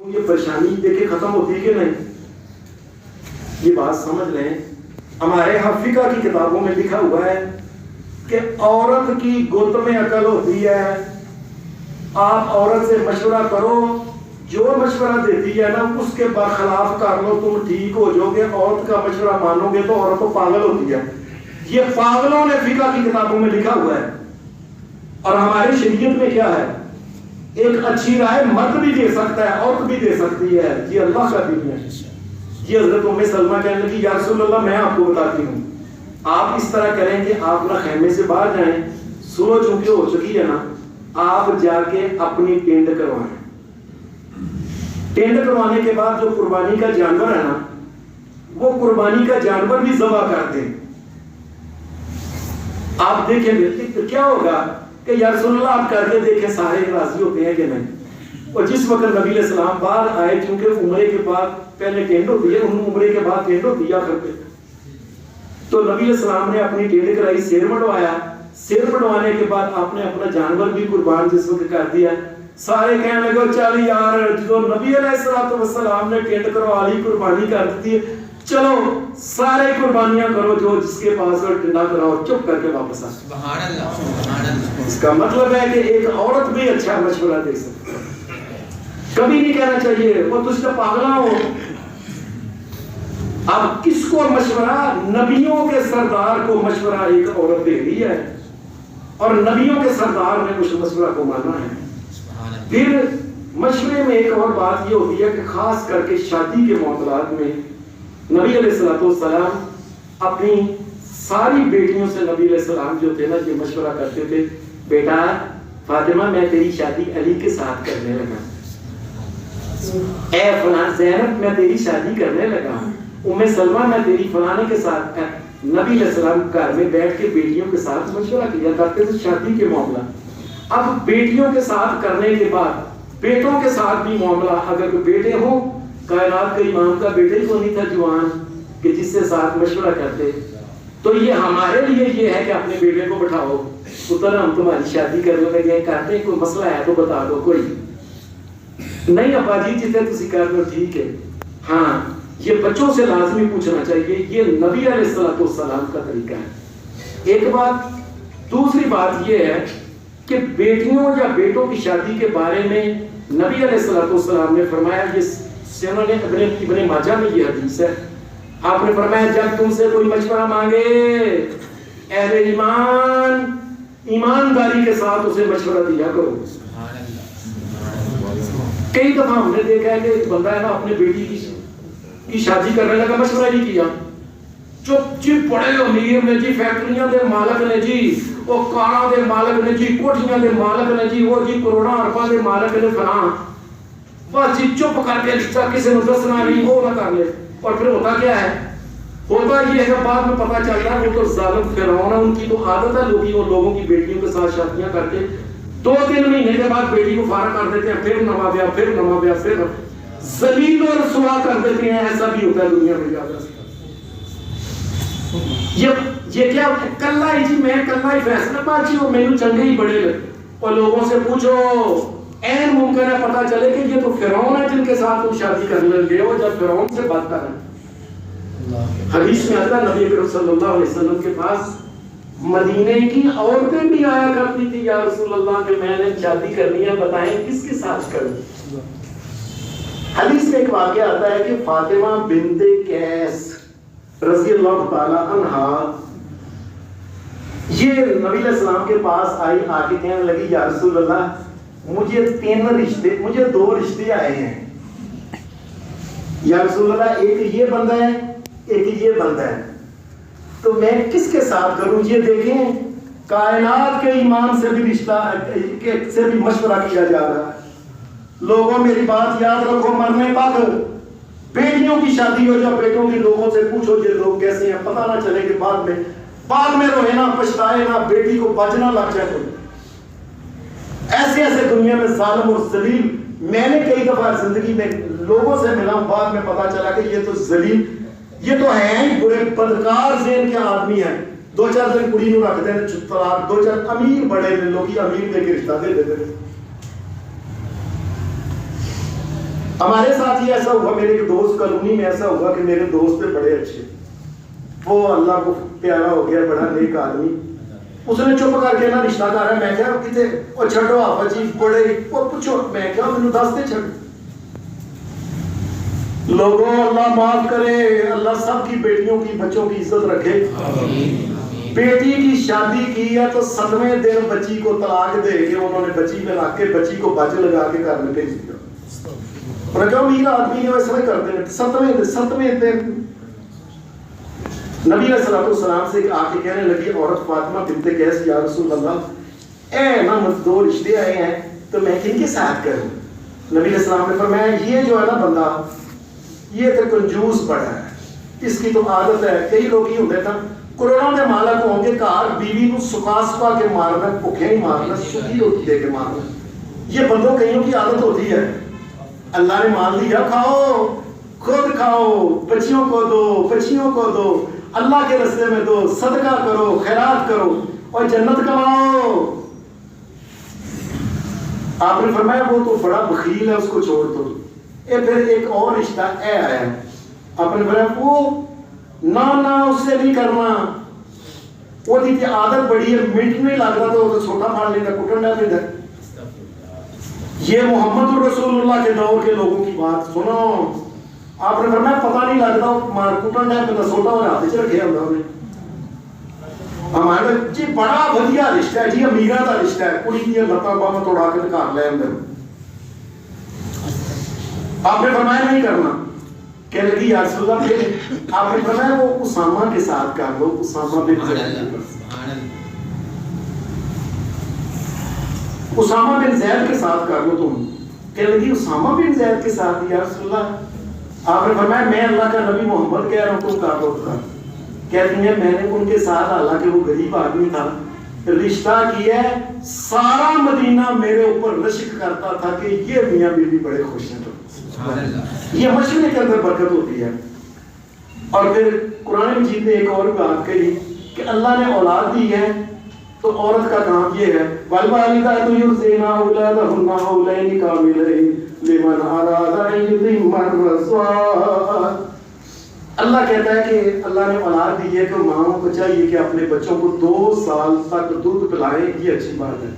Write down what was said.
یہ پریشانی دیکھیں ختم ہوتی ہے کہ نہیں؟ یہ بات سمجھ لیں، ہمارے فقہ کی کتابوں میں لکھا ہوا ہے کہ عورت کی گت میں عقل ہوتی ہے. آپ عورت سے مشورہ کرو، جو مشورہ دیتی ہے نا اس کے برخلاف کر لو، تم ٹھیک ہو جاؤ گے. عورت کا مشورہ مانو گے تو عورت تو پاگل ہوتی ہے. یہ پاگلوں نے فقہ کی کتابوں میں لکھا ہوا ہے. اور ہماری شریعت میں کیا ہے؟ ایک اچھی رائے مرد بھی دے سکتا ہے، عورت بھی دے سکتی ہے. یہ اللہ کا دین ہے. یہ حضرت ام سلمہ کہنے لگی یا رسول اللہ میں آپ کو بتاتی ہوں، آپ اس طرح کریں کہ آپ نہ خیمے سے باہر جائیں، صبح چونکہ ہو چکی ہے نا، آپ جا کے اپنی ٹینڈ کروائیں. ٹینڈ کروانے کے بعد جو قربانی کا جانور ہے نا، وہ قربانی کا جانور بھی ذبح کر دیں. آپ دیکھیں گے کیا ہوگا کہ یا رسول اللہ آپ کر کے دیکھیں سارے راضی ہوتے ہیں کہ نہیں. اور جس وقت نبی علیہ السلام باہر آئے، چونکہ عمرے کے بعد پہلے ٹینڈ ہوتی ہے، عمرے کے بعد ٹینڈ ہوتی ہے آخر پہ، تو نبی علیہ السلام نے اپنی ٹینڈ کرائی، سیر بڑھوایا. سیر بڑھوانے کے بعد آپ نے اپنا جانور بھی قربان جس وقت کر دیا. سارے کہنے لگے چل یار جو نبی علیہ السلام نے ٹینڈ کروا لی، قربانی کر دی ہے، چلو سارے قربانیاں کرو، جو جس کے پاس ٹنڈا کراؤ، چپ کر کے واپس آ. سبحان اللہ سبحان اللہ. اس کا مطلب ہے کہ ایک عورت بھی اچھا مشورہ دے سکتی ہے. کبھی نہیں کہنا چاہیے وہ تجھ سے پاگل ہو. اب کس کو مشورہ؟ نبیوں کے سردار کو مشورہ ایک عورت دے رہی ہے، اور نبیوں کے سردار نے اس مشورہ کو مانا ہے. پھر مشورے میں ایک اور بات یہ ہوتی ہے کہ خاص کر کے شادی کے معاملات میں نبی علیہ السلام اپنی ساری بیٹیوں سے، نبی علیہ السلام جو تھے نا یہ مشورہ کرتے تھے، بیٹا فاطمہ میں تیری شادی علی کے ساتھ کرنے لگا، اے فلاں زینب میں تیری شادی کرنے لگا، ام سلمہ میں تیری فلانے کے ساتھ. نبی علیہ السلام گھر میں بیٹھ کے بیٹیوں کے ساتھ مشورہ کیا کرتے تھے شادی کے معاملہ. اب بیٹیوں کے ساتھ کرنے کے بعد بیٹوں کے ساتھ بھی معاملہ، اگر کوئی بیٹے ہوں، کائنات کے امام کا بیٹا ہی نہیں تھا جوان کہ جس سے ساتھ مشورہ کرتے، تو یہ ہمارے لیے یہ ہے کہ اپنے بیٹے کو بٹھاؤ، پتر ہم تمہاری شادی کرنے لگے کرتے ہیں، کوئی مسئلہ ہے تو بتا دو. کوئی نہیں ابا جی جتنے تسی کر دو ٹھیک ہے. ہاں یہ بچوں سے لازمی پوچھنا چاہیے، یہ نبی علیہ السلام کا طریقہ ہے. ایک بات. دوسری بات یہ ہے کہ بیٹیوں یا بیٹوں کی شادی کے بارے میں نبی علیہ السلام نے فرمایا، یہ سنن ابن ماجہ میں یہ حدیث ہے، آپ نے فرمایا جب تم سے کوئی مشورہ مانگے اہل ایمان، ایمانداری کے ساتھ اسے مشورہ دیا کرو. کئی دفعہ ہم نے دیکھا ہے کہ ایک بندہ ہے نا اپنے بیٹی کی شادی کرنے لگا، مشورہ نہیں کیا، چپ چپ پڑے امیر نے جی، فیکٹریاں دے مالک نے جی، وہ کاراں دے مالک نے جی، کوٹھیاں دے مالک نے جی، وہ جی کروڑاں ارباں دے مالک نے فلاں، بس جی چپ کر کے رشتہ کسی نے دسنا نہیں، وہ نہ کر لے. اور پھر ہوتا کیا ہے؟ ہوتا یہ ہے کہ بعد میں پتہ چلتا ہے وہ تو ظالم فرعون ہے، ان کی تو عادت ہے لوگوں کی بیٹیوں کے ساتھ شادیاں کر کے 2-3 مہینے کے بعد بیٹی کو فارغ کر دیتے ہیں، پھر نواں بیاہ، پھر نواں بیاہ، پھر ذلیل و رسوا کر دیتے ہیں. ایسا بھی ہوتا ہے دنیا میں. یاد رکھیں یہ کیا کلا ہی جی، میں کلا ہی فیصلہ باجی ہوں، میرے چنگے ہی بڑے لگے. اور لوگوں سے پوچھو، این ممکن ہے پتہ چلے کہ یہ تو فرعون ہے جن کے ساتھ تم شادی کرنے لگے ہو، جب فرعون سے بات کر رہے ہیں. حدیث میں آتا ہے نبی اکرم صلی اللہ علیہ وسلم کے پاس مدینے کی عورتیں بھی آیا کرتی تھی، یا رسول اللہ کہ میں نے شادی کرنی ہے، بتائیں کس کے ساتھ کروں. حدیث میں ایک واقعہ آتا ہے کہ فاطمہ بنت قیس رضی اللہ تعالی عنہا یہ نبی علیہ السلام کے پاس آئی، آ کے کہنے لگی یا رسول اللہ مجھے 2 رشتے آئے ہیں یا رسول اللہ، ایک یہ بندہ ہے ایک یہ بندہ ہے، تو میں کس کے ساتھ کروں؟ یہ دیکھیں کائنات کے امام سے بھی رشتہ سے بھی مشورہ کیا جا رہا ہے. لوگوں میری بات یاد رکھو، مرنے تک بیٹیوں کی شادی ہو جائے بیٹوں کی لوگوں سے پوچھو یہ لوگ کیسے ہیں، پتہ نہ چلے کہ بعد میں روئے نہ پچھتائے نہ، بیٹی کو بچنا لگ جائے. کوئی ایسے دنیا میں ظالم اور ذلیل میں نے کئی دفعہ زندگی میں لوگوں سے ملا، بعد میں پتا چلا کہ یہ تو ذلیل، یہ تو ہے ہی بڑے بدکار ذہن کے آدمی ہیں. 2-4 دن کڑی نو رکھتے ہیں طلاق، 2-4 امیر بڑے لوگ امیر دے کے رشتہ دے دیتے ہیں. ہمارے ساتھ ہی ایسا ہوا، میرے ایک دوست کالونی میں ایسا ہوا کہ میرے دوست تھے بڑے اچھے، وہ اللہ کو پیارا ہو گیا، بڑا نیک آدمی، اس نے چپ کر کے نا رشتہ کر رہا، میں کہا کتے وہ چھڑو آفا جی بڑے وہ پوچھو، میں کہا مجھے دس دے چھڑ لوگوں، اللہ معاف کرے، اللہ سب کی بیٹیوں کی بچوں کی عزت رکھے۔ بیٹی کی شادی کی ہے تو 7ویں دن بچی کو طلاق دے کے انہوں نے بچی میں رکھ کے بچی کو بج لگا کے گھر میں بھیج دیا۔ انہوں نے کہا امیر آدمی نے ویسا نہیں کرتے ہیں، 7ویں دن نبی علیہ السلام سے آ کے کہنے لگی عورت فاطمہ بنت قیس، یا رسول اللہ اے نا دو رشتے آئے ہیں تو میں کن کے ساتھ کروں؟ نبی علیہ السلام نے فرمایا یہ جو ہے نا بندہ یہ تو کنجوس بڑا ہے، اس کی تو عادت ہے، کئی لوگ ہی ہوتے نا کروڑوں کے مالک ہوں گے گھر بیوی کو سکا کے مارنا، بھوکے ہی مارنا، سکی روٹی دے کے مارنا، یہ بندوں کئیوں کی عادت ہوتی ہے۔ اللہ نے مال دیا، کھاؤ، خود کھاؤ، بچیوں کو دو، بچیوں کو دو، اللہ کے راستے میں دو، صدقہ کرو، خیرات کرو اور جنت کماؤ۔ آپ نے فرمایا وہ تو بڑا بخیل ہے، اس کو چھوڑ دو۔ پھر ایک اور رشتہ اے آیا، آپ نے فرمایا وہ نہ اس سے نہیں کرنا، وہ کی عادت بڑی ہے، منٹ نہیں لگتا تو وہ تو چھوٹا پھاڑ لیتا، کٹن ڈال دیتا۔ یہ محمد رسول اللہ کے دور کے لوگوں کی بات سنو، آپ نے فرمایا پتہ نہیں لگتا کٹن ڈال پہ چھوٹا ہو رہا تھا رکھے ہوتا انہیں۔ ہمارے جی بڑا ودیا رشتہ ہے جی، امیرہ کا رشتہ ہے، کڑی دیا لتاں باہم توڑا کے گھر لے اندر۔ آپ نے فرمایا نہیں کرنا، کہنے لگی یا رسول اللہ، پھر آپ نے فرمایا وہ اسامہ کے ساتھ کر لو، اسامہ بن زید، اسامہ بن زید کے ساتھ کر لو تم۔ کہنے لگی اسامہ بن زید کے ساتھ یا رسول اللہ؟ آپ نے فرمایا میں اللہ کا نبی محمد کہہ رہا ہوں تم کر لو۔ کہتی ہیں میں نے ان کے ساتھ، حالانکہ وہ غریب آدمی تھا، رشتہ کیا، سارا مدینہ میرے اوپر رشک کرتا تھا کہ یہ میاں بیوی بڑے خوش ہیں۔ یہ مشورے کے اندر برکت ہوتی ہے۔ اور پھر قرآن مجید نے ایک اور بات کہی کہ اللہ نے اولاد دی ہے تو عورت کا کام یہ ہے والوالدات یرضعن اولادهن حولین کاملین لمن اراد ان یتم الرضاعہ۔ اللہ کہتا ہے کہ اللہ نے اولاد دی ہے کہ ماؤں کو چاہیے کہ اپنے بچوں کو 2 سال تک دودھ پلائیں، یہ اچھی بات ہے۔